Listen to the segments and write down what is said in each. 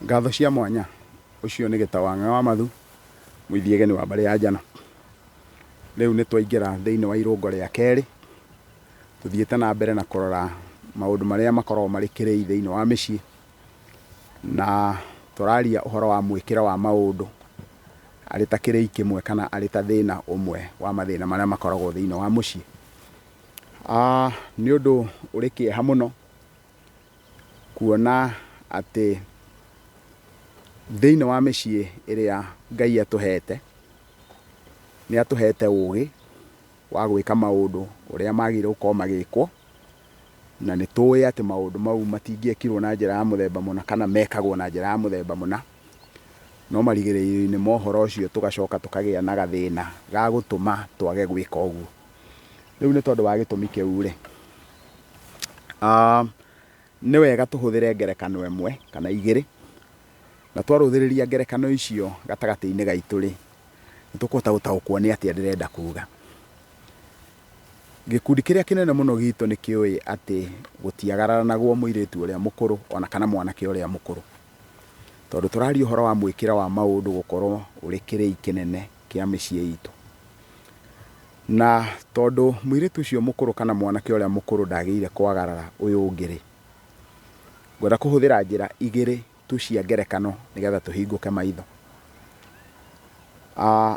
Ngatho cia mwanya ucio nĩ Gĩtawang'a wa Mathu mũithiegeni wa mbarĩ ya Njano. Rĩu nĩ twaingĩra thĩinĩ wa irũngo rĩa kerĩ, tuthiĩte na mbere na kũrora maũndũ marĩa makoragwo marĩ kĩrĩi thĩinĩ wa mĩciĩ, na tũraria ũhoro wa mwĩkĩre wa maũndũ arĩ ta kĩrĩi kĩmwe kana arĩ ta thĩna ũmwe wa mathĩna marĩa makoragwo thĩinĩ wa mũciĩ. Nĩ ũndũ ũrĩ kĩeha mũno kuona atĩ thĩinĩ wa mĩciĩ ĩrĩa Ngai atũhete, nĩ atũhete ũũgĩ wa gwĩka maũndũ ũrĩa magĩrĩirwo gũkorwo magĩkwo, na nĩ tũĩ atĩ maũndũ mau matingĩekirwo na njĩra ya mũthemba mũna kana mekagwo na njĩra ya mũthemba mũna, no marigĩrĩrio-inĩ ma ũhoro ũcio tũgacoka tũkagĩa na gathĩna ga gũtũma twage gwĩka ũguo. Rĩu nĩ tondũ wa gĩtũmi kĩu rĩ, nĩ wega tũhũthĩre ngerekano ĩmwe kana igĩrĩ, na twarũthĩrĩria ngerekano icio gatagatĩ-inĩ gaitũ rĩ, nĩ tũkũhota gũtaũkwo nĩ atĩa ndĩrenda kuga. Gĩkundi kĩrĩa kĩnene mũno gitũ nĩ kĩũĩ atĩ gũtiagaranagwo mũirĩtu ũrĩa mũkũrũ ona kana mwanake ũrĩa mũkũrũ, tondũ tũraria ũhoro wa mwĩkĩre wa maũndũ gũkorwo ũrĩ kĩrĩi kĩnene kĩa mĩciĩ itũ. Na tondũ mũirĩtu ũcio mũkũrũ kana mwanake ũrĩa mũkũrũ ndagĩrĩire kwagarara ũyũ ũngĩ rĩ, ngwenda kũhũthĩra njĩra igĩrĩ tu cia ngerekano nĩgetha tũhingũke maitho.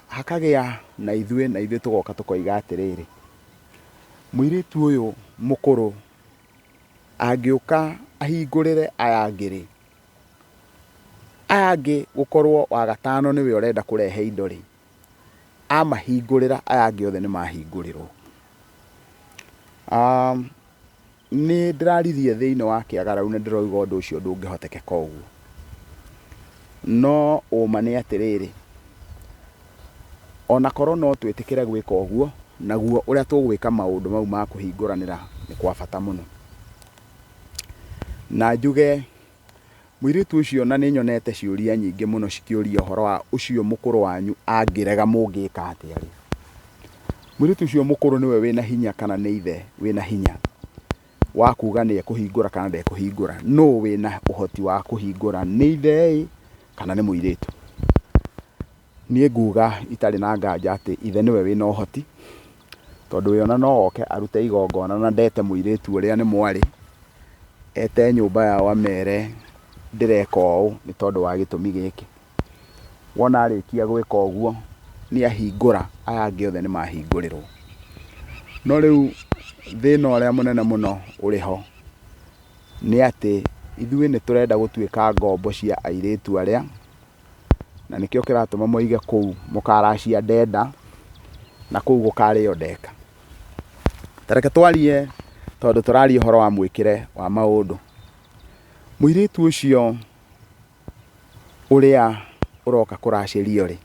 Hakagĩa na ithuĩ tũgoka tũkoiga atĩrĩrĩ, mũirĩtu ũyũ mũkũrũ angĩũka ahingũrĩre aya angĩ rĩ, aya angĩ gũkorwo wa gatano nĩwe ũrenda kũrehe indo rĩ, amahingũrĩra aya angĩ othe nĩ mahingũrĩrwo. Nĩ ndĩraririe thĩinĩ wa kĩagarau na ndĩroiga ũndũ ũcio ndũngĩhotekeka ũguo, no ũma nĩ atĩrĩrĩ, ona korwo no twĩtĩkĩre gwĩka ũguo, naguo ũrĩa tũgwĩka maũndũ mau ma kũhingũranĩra nĩ kwa bata mũno. Na njuge mũirĩtu ũcio, na nĩ nyonete ciũria nyingĩ mũno cikĩũria ũhoro wa ũcio mũkũrũ wanyu angĩrega mũngĩka atĩa rĩ. Mũirĩtu ũcio mũkũrũ nĩwe wĩna hinya kana nĩ ithe wĩna hinya wa kuga nĩ ekũhingũra kana ndekũhingũra? Nũũ wĩna ũhoti wa kũhingũra, nĩ ithe kana nĩ mũirĩtu? Niĩ nguga itarĩ na nganja atĩ ithe nĩwe wĩna ũhoti, tondũ we ona no oke arute igongona na ndete mũirĩtu ũrĩa nĩ mwarĩ, ete nyũmba yao amere ndĩreka ũũ nĩ tondũ wa gĩtũmi gĩkĩ. Wona arĩkia gwĩka ũguo nĩ ahingũra, aya angĩ othe nĩ mahingũrĩrwo. No rĩu thĩna ũrĩa mũnene mũno ũrĩ ho nĩ atĩ ithuĩ nĩ tũrenda gũtuĩka ngombo cia airĩtu arĩa, na nĩkĩo kĩratũma moige kũu mũkaracia ndenda na kũu gũkarĩo ndeka. Tareke twarie, tondũ tũraria ũhoro wa mwĩkĩre wa maũndũ. Mũirĩtu ũcio ũrĩa ũroka kũracĩrio rĩ,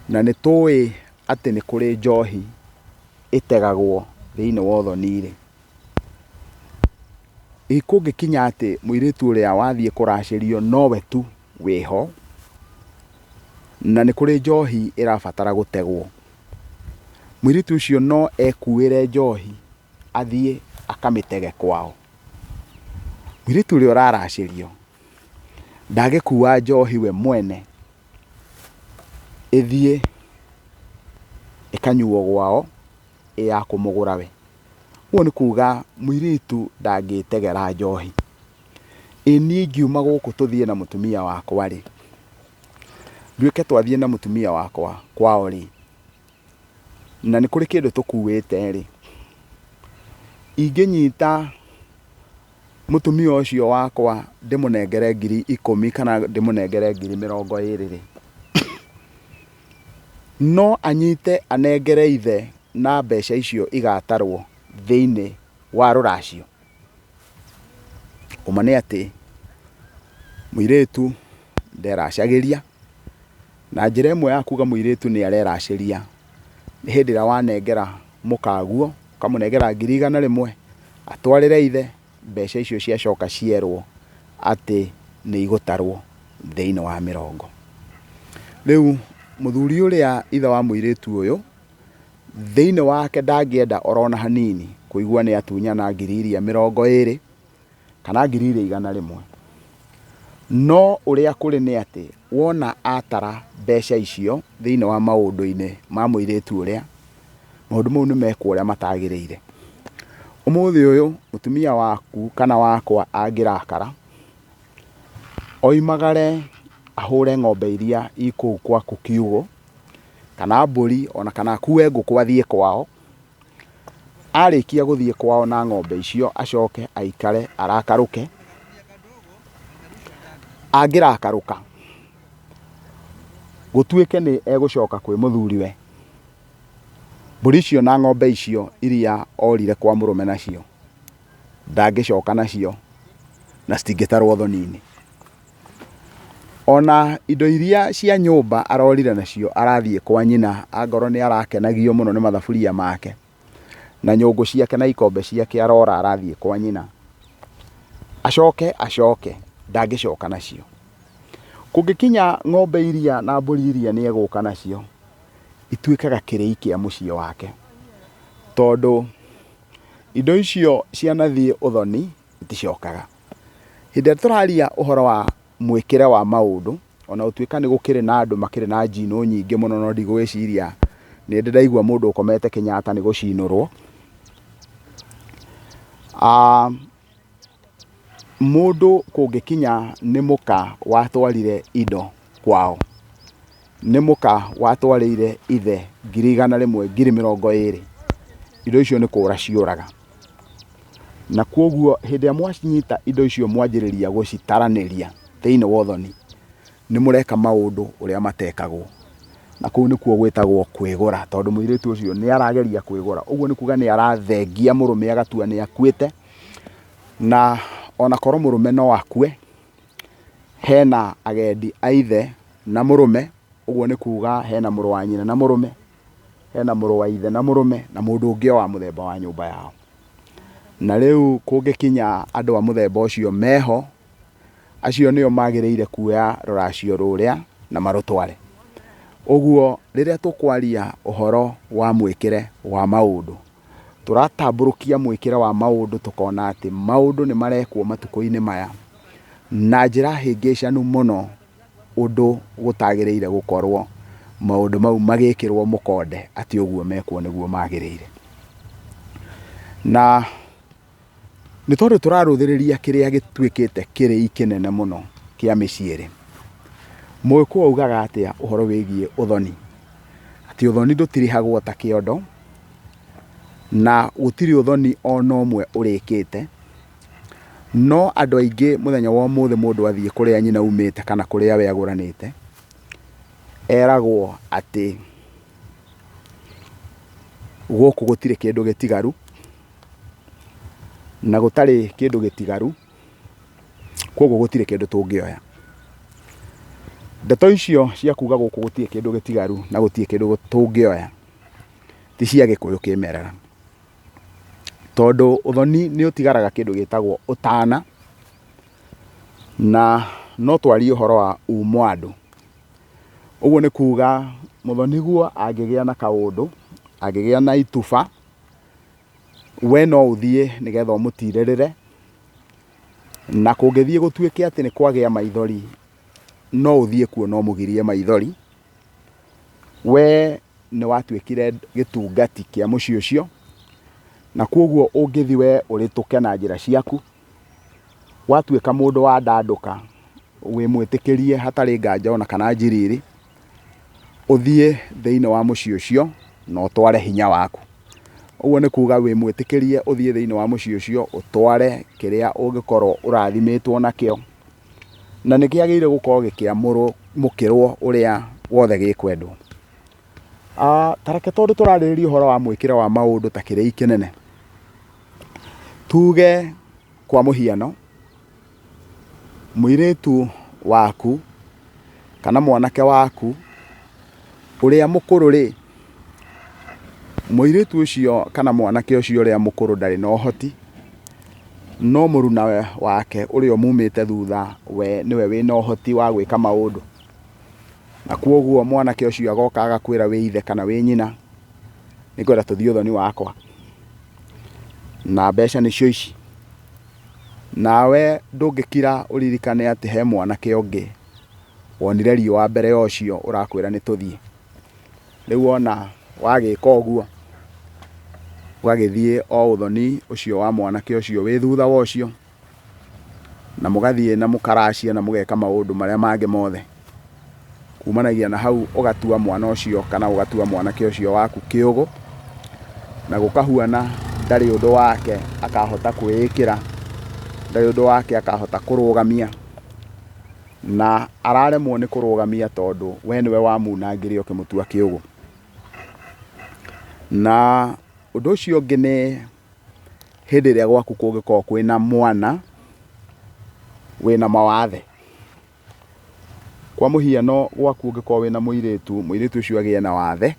na nĩ tũĩ atĩ nĩ kũrĩ njohi ĩtegagwo thĩinĩ wa ũthoni rĩ, kũngĩkinya atĩ mũirĩtu ũrĩa wathiĩ kũracĩrio nowe tu wĩho, na nĩ kũrĩ njohi ĩrabatara gũtegwo, mũirĩtu ũcio no ekuĩre njohi athiĩ akamĩtege kwao. Mũirĩtu ũrĩa ũraracĩrio ndagĩkua njohi we mwene ĩthiĩ ĩkanyuo gwao ya kũmũgũra we. Ũguo nĩ kuga mũirĩtu ndangĩtegera njohi. Niĩ ngiuma gũkũ tũthiĩ na mũtumia wakwa rĩ, nduĩke twathiĩ na mũtumia wakwa kwao rĩ, na nĩ kũrĩ kĩndũ tũkuĩte rĩ, ingĩnyita mũtumia ũcio wakwa ndĩmũnengere 10,000 kana ndĩmũnengere 20,000 rĩ, no anyite anengere ithe na mbeca icio igatarwo thĩinĩ wa rũracio. Ũma nĩ atĩ mũirĩtu nderacagĩria, na njĩra ĩmwe ya kuga mũirĩtu nĩ areracĩria nĩ hĩndĩ ĩrĩa wanengera mũkaguo, ũkamũnengera 100,000 atwarĩre ithe, mbeca icio ciacoka cierwo atĩ nĩ igũtarwo thĩinĩ wa mĩrongo. Rĩu mũthuri ũrĩa ithe wa mũirĩtu ũyũ thĩinĩ wake ndangĩenda orona hanini kũigua nĩ atunyana 20,000 kana 100,000. no uria kuri ni ati wona atara mbeca icio thiini wa maundu-ini ma muiritu uria maundu mau ni mekwo uria matagiriire. Umuthi uyu mutumia waku kana wakwa angirakara oimagare ahure ng'ombe iria ikuu kwaku kiugo kana mburi ona kana kuwe nguku athie kwao. Arikia guthie kwao na ng'ombe icio acoke aikare arakaruke. Angirakaruka gutuike ni egucoka kwi muthuriwe, mburi icio na ng'ombe icio iria orire kwa murume nacio ndangicoka nacio na citingitarwo thoni-ini. Ona indo iria cia nyumba arorire nacio arathie kwa nyina angorwo ni arakenagio muno ni mathaburia make na nyungu ciake na ikombe ciake arora arathie kwa nyina, acoke ndangicoka nacio. Kungikinya ng'ombe iria na mburi iria ni eguka nacio ituikaga kirei kia mucii wake, tondu indo icio cianathie uthoni iticokaga. Hindi turaria uhoro wa mwikire wa maundu, ona utuika ni gukiri na andu makiri na njino nyingi muno no ndigwiciria ni ndiraigua mundu ukomete Kenyatta ni gucinurwo. Mundu kungikinya ni muka watwarire indo kwao, ni muka watwarire ithe 100,000 20,000, indo icio ni kura ciuraga. Na kwoguo hindi ya mwacinyita indo icio mwanjiriria gucitaraniria thiini wa uthoni ni mureka maundu uria matekagwo, na kuu ni kuo gwitagwo kwigura, tondu muiritu ucio ni arageria kwigura. Uguo ni kuga ni arathengia murume agatua ni akuite, na ona korwo murume no akue hena agendi aithe na murume. Uguo ni kuga hena muru wa nyina na murume, hena muru wa ithe na murume, na mundu ungi wa muthemba wa nyumba yao. Na riu kungikinya andu a muthemba ucio meho, acio nio magiriire kuoya ruracio ruria na marutware. Uguo riria tukwaria uhoro wa mwikire wa maundu, turatamburukia mwikire wa maundu tukona ati maundu ni marekwo matuko-ini maya na njira hingicanu muno, undu gutagiriire gukorwo maundu mau magikirwo mukonde ati uguo mekwo niguo magiriire. Na ni tondu turaruthiriria kiria gituikite kirei kinene muno kia miciiri. Muikuyu augaga atia uhoro wigie uthoni, ati uthoni ndutirihagwo ta kiondo, na gutiri uthoni ona umwe urikite. No andu aingi muthenya wa umuthi mundu athie kuria nyina umite kana kuria we aguranite, eragwo ati guku gutire kindu gitigaru, na gutari kindu gitigaru kwoguo gutire kindu tungioya. Ndeto icio cia kuga guku gutire kindu gitigaru na gutire kindu tungioya ti cia Gikuyu kimerera, tondu uthoni ni utigaraga kindu gitagwo utana, na no twarie uhoro wa umo andu. Uguo ni kuga muthoni guo angigia na kaundu, angigia na ituba, we no uthie nigetha umutirerere, na kungithie gutuike ati ni kwagia maithori no uthie kuo no mugirie maithori. We ni watuikire gitungati kia mucii ucio, na kwoguo ungithi we urituke na njira ciaku, watuika mundu wa ndanduka wi mwitikirie hatari nganja ona kana njiriri, uthie thiini wa mucii ucio no tware hinya waku. Uguo ni kuga wi mwitikirie uthie thiini wa mucii ucio utware kiria ungikorwo urathimitwo nakio, na nikiagire gukorwo gikiamurwo mukirwo uria wothe gikwendwo. Tareke tondu turaririria uhoro wa mwikire wa maundu ta kirei kinene, tuge kwa muhiano muiritu waku kana mwanake waku uria mukuru ri, muiritu ucio kana mwanake ucio uria mukuru ndari no hoti, no muruna wake uria mumite thutha we niwe wina uhoti wa gwika maundu. Na kwoguo mwanake ucio agoka agakwira wi ithe kana wi nyina, nikwenda tuthie uthoni wakwa na mbeca nicio ici. nawe ndũngĩkira ũririkane atĩ he mwanake ũngĩ wonire riũa mbere ũcio ũrakwĩra nĩ tũthiĩ. Rĩu ona wagĩka ũguo ũgagĩthiĩ o ũthoni ũcio wa mwanake ũcio wĩ thutha wa ũcio, na mũgathiĩ na mũkaracia na mũgeka maũndũ marĩa mangĩ mothe. Kumanagia na hau ũgatua mwana ũcio kana ũgatua mwanake ũcio waku kĩũgũ, na gũkahuana ndarĩ ũndũ wake akahota kwĩĩkĩra, ndarĩ ũndũ wake akahota kũrũgamia, na araremwo nĩ kũrũgamia tondũ we nĩwe wamunangire ũkĩmũtua kĩũgũ. Na ũndũ ũcio ũngĩ nĩ hĩndĩ ĩrĩa gwaku kũngĩkorwo kwĩna mwana wĩna mawathe. Kwa mũhiano gwaku ũngĩkorwo wĩna mũirĩtu, mũirĩtu ũcio agĩe na wathe,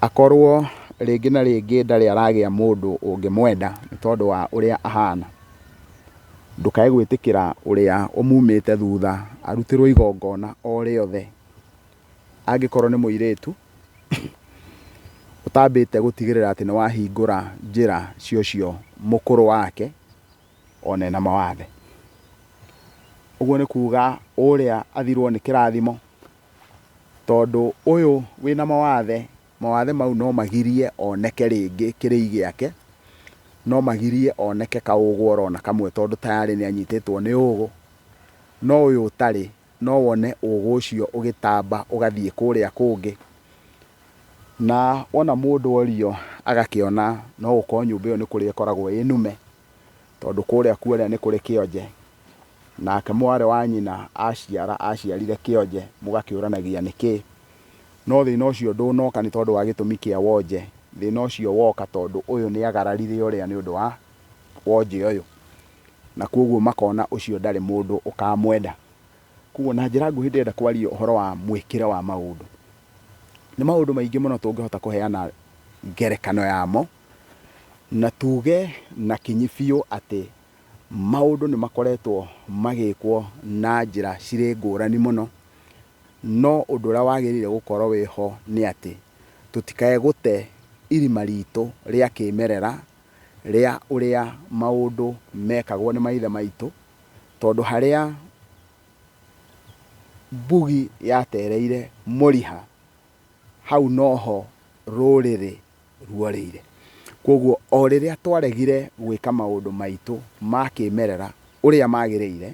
akorwo rĩngĩ na rĩngĩ ndarĩ aragĩa mũndũ ũngĩmwenda nĩ tondũ wa ũrĩa ahana, ndũkae gwĩtĩkĩra ũrĩa ũmumĩte thutha arutĩrwo igongona o rĩothe. Angĩkorwo nĩ mũirĩtu, ũtambĩte gũtigĩrĩra atĩ nĩ wahingũra njĩra cio mũkũrũ wake ona ena mawathe. Ũguo nĩ kuga ũrĩa athirwo nĩ kĩrathimo, tondũ ũyũ wĩna mawathe, mawathe mau no magirie oneke rĩngĩ kĩrĩi gĩake, no magirie oneke kaũgũ orona kamwe tondũ tayarĩ nĩ anyitĩtwo nĩ ũgũ. No ũyũ ũtarĩ no wone ũgũ ũcio ũgĩtamba ũgathiĩ kũrĩa kũngĩ, na wona mũndũ orio agakĩona no gũkorwo nyũmba ĩyo nĩ kũrĩa ĩkoragwo ĩnume, tondũ kũrĩa kuoria nĩ kũrĩ kĩonje, nake mwarĩ wa nyina aciarire kĩonje, mũgakĩũranagia nĩkĩ. No thĩna ũcio ndũnoka nĩ tondũ wa gĩtũmi kĩa wonje, thĩna ũcio woka tondũ ũyũ nĩ agararire ũrĩa nĩ ũndũ wa wonje ũyũ, na koguo makona ũcio ndarĩ mũndũ ũkamwenda. Koguo na njĩra nguhĩ ndĩrenda kwaria ũhoro wa mwĩkĩre wa maũndũ. Nĩ maũndũ maingĩ mũno tũngĩhota kũheana ngerekano yamo, na tuge na kinyi biũ atĩ maũndũ nĩ makoretwo magĩkwo na njĩra cirĩ ngũrani mũno, no ũndũ ũrĩa wagĩrĩire gũkorwo wĩho nĩ atĩ tũtikae gũte irima ritũ rĩa kĩmerera rĩa ũrĩa maũndũ mekagwo nĩ maithe maitũ, tondũ harĩa mbugi yatereire mũriha, hau noho rũrĩrĩ ruorĩire. Koguo o rĩrĩa twaregire gwĩka maũndũ maitũ ma kĩmerera ũrĩa magĩrĩire,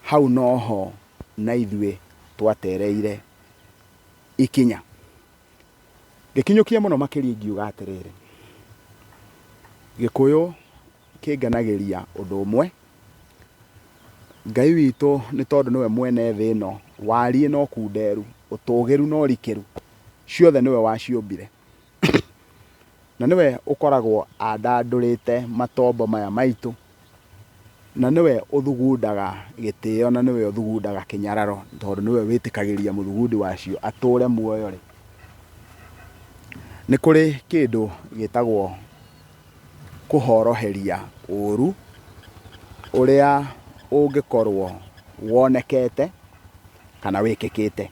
hau noho na ithuĩ twatereire ikinya. Gĩkinyũkia mũno makĩria ingiuga atĩrĩrĩ, Gĩkũyũ kĩnganagĩria ũndũ ũmwe, Ngai witũ nĩ tondũ nĩwe mwene thĩ ĩno, wariĩ no kunderu, ũtũgĩru no rikĩru, ciothe nĩwe waciũmbire. Na nĩwe ũkoragwo andandũrĩte matombo maya maitũ, na nĩwe ũthugundaga gĩtĩo, na nĩwe ũthugundaga kĩnyararo, tondũ nĩwe wĩtĩkagĩria mũthugundi wacio atũre muoyo rĩ. Nĩ kũrĩ kĩndũ gĩtagwo kũhoroheria ũru ũrĩa ũngĩkorwo wonekete kana wĩkĩkĩte.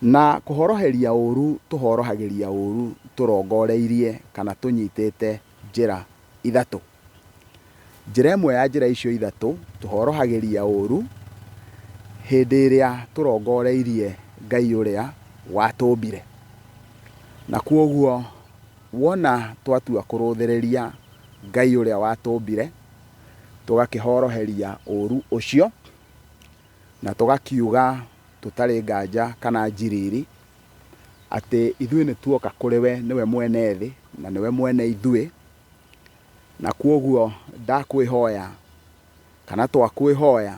Na kũhoroheria ũru tũhorohagĩria ũru tũrongoreirie kana tũnyitĩte njĩra ithatũ. Njĩra ĩmwe ya njĩra icio ithatũ tũhorohagĩria ũru hĩndĩ ĩrĩa tũrongoreirie Ngai ũrĩa watũmbire. Na kuoguo wona twatua kũrũthĩrĩria Ngai ũrĩa watũmbire, tũgakĩhoroheria ũru ũcio, na tũgakiuga tũtarĩ nganja kana njiriri atĩ ithuĩ nĩ tuoka kũrĩ we, nĩwe mwene thĩ na nĩwe mwene ithuĩ, na kuoguo ndakwĩhoya kana twakwĩhoya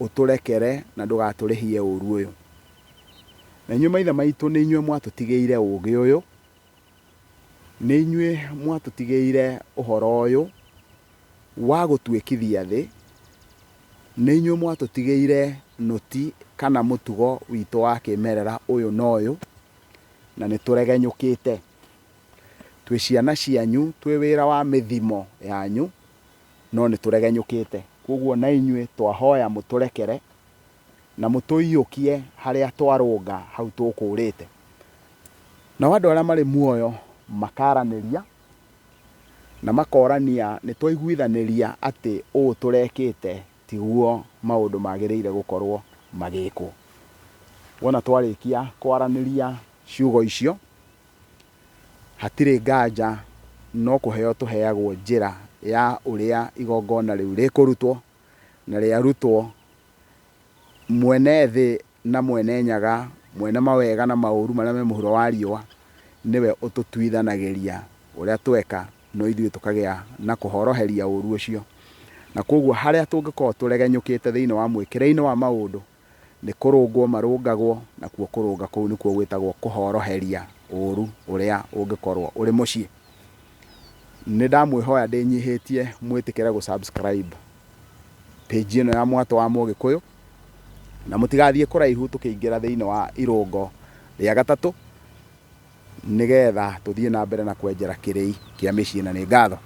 ũtũrekere na ndũgatũrĩhie ũru ũyũ. Na inyuĩ maithe maitũ nĩ inyuĩ mwatũtigĩire ũũgĩ ũyũ, nĩ inyuĩ mwatũtigĩire ũhoro ũyũ wa gũtuĩkithia thĩ, nĩ inyuĩ mwatũtigĩire nũti kana mũtugo witũ wa kĩmerera ũyũ na ũyũ, na nĩ tũregenyũkĩte. Twĩ ciana cianyu, twĩ wĩra wa mĩthimo yanyu, no nĩ tũregenyũkĩte. Koguo na inyuĩ twahoya mũtũrekere na mũtũiyũkie harĩa twarũnga hau tũkũrĩte. Na andũ arĩa marĩ muoyo makaranĩria na makorania nĩ twaiguithaniria atĩ ũũ tũrekĩte tiguo maũndũ magĩrĩire gũkorwo magĩkwo. Wona twarĩkia kwaranĩria ciugo icio, hatirĩ nganja no kũheo tũheagwo njĩra ya ũrĩa igongona rĩu rĩkũrutwo, na rĩarutwo mwene thĩ na mwene nyaga, mwene mawega na maũru marĩa me mũhuro wa riũa, nĩwe ũtũtuithanagĩria ũrĩa tweka, no ithuĩ tũkagĩa na kũhoroheria ũru ũcio. Na koguo harĩa tũngĩkorwo tũregenyũkĩte thĩinĩ wa mwĩkĩre-inĩ wa maũndũ, nĩ kũrũngwo marũngagwo, na kuo kũrũnga kũu nĩkuo gwĩtagwo kũhoroheria ũru ũrĩa ũngĩkorwo ũrĩ mũciĩ. Nĩ ndamwĩhoya ndĩnyihĩtie mwĩtĩkĩre gũ subscribe page ĩno ya Mwatũ wa Mugikuyu, na mũtigathiĩ kũraihu tũkĩingĩra thĩinĩ wa irũngo rĩa gatatũ, nĩgetha tũthiĩ na mbere na kwenjera kĩrĩi kĩa mĩciĩ, na nĩ ngatho.